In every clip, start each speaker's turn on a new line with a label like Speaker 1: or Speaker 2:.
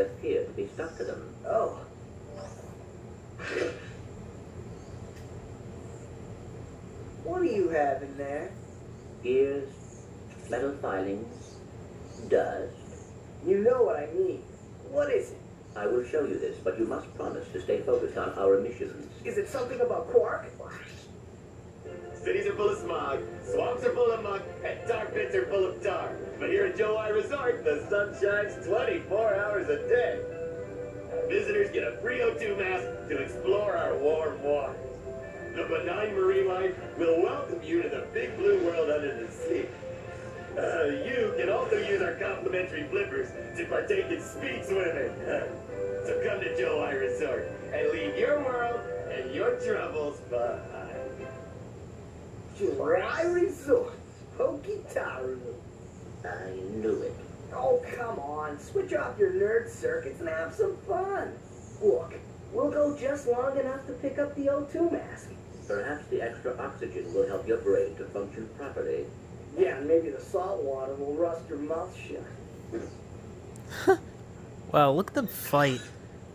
Speaker 1: appear to be stuck to them.
Speaker 2: Oh. What do you have in there?
Speaker 1: Gears, metal filings, dust.
Speaker 2: You know what I mean. What is it?
Speaker 1: I will show you this, but you must promise to stay focused on our missions.
Speaker 2: Is it something about Quark?
Speaker 3: Cities are full of smog, swamps are full of muck, and tar pits are full of tar. But here at Joe I Resort, the sun shines 24 hours a day. Visitors get a free O2 mask to explore our warm waters. The benign marine life will welcome you to the big blue world under the sea. You can also use our complimentary flippers to partake in speed swimming. So come to Joe I Resort and leave your world and your troubles behind.
Speaker 2: July Resort. Pokey-taru.
Speaker 1: I knew it.
Speaker 2: Oh, come on. Switch off your nerd circuits and have some fun. Look, we'll go just long enough to pick up the O2 mask.
Speaker 1: Perhaps the extra oxygen will help your brain to function properly.
Speaker 2: Yeah, and maybe the salt water will rust your mouth shut.
Speaker 4: Wow, look at them fight.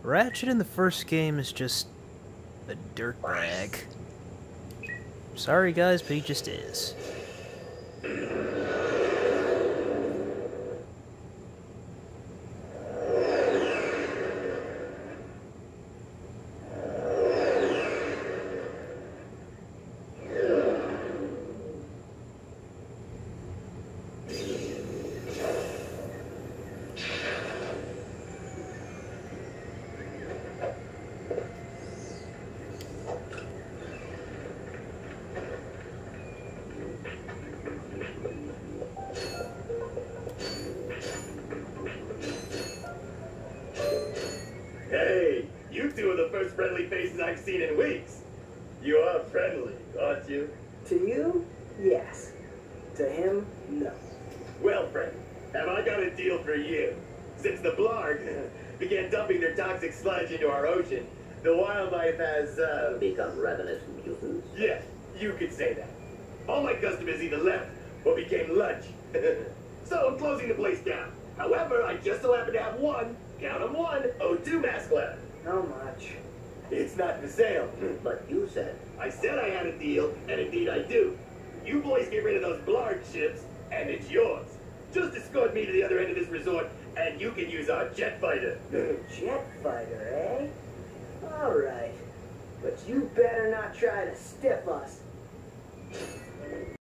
Speaker 4: Ratchet in the first game is just a dirtbag. Sorry guys, but he just is.
Speaker 3: Hey, you two are the first friendly faces I've seen in weeks. You are friendly, aren't you?
Speaker 2: To you, yes. To him, no.
Speaker 3: Well, friend, have I got a deal for you? Since the Blarg began dumping their toxic sludge into our ocean, the wildlife has,
Speaker 1: Become ravenous mutants.
Speaker 3: yeah, you could say that. All my customers either left or became lunch. So I'm closing the place down. However, I just so happen to have one, count 'em one, O2 mask left.
Speaker 2: How much?
Speaker 3: It's not for sale.
Speaker 1: But you said,
Speaker 3: I said I had a deal, and indeed I do. You boys get rid of those Blarg ships, and it's yours. Just escort me to the other end of this resort, and you can use our jet fighter.
Speaker 2: Jet fighter, eh? All right. But you better not try to stiff us.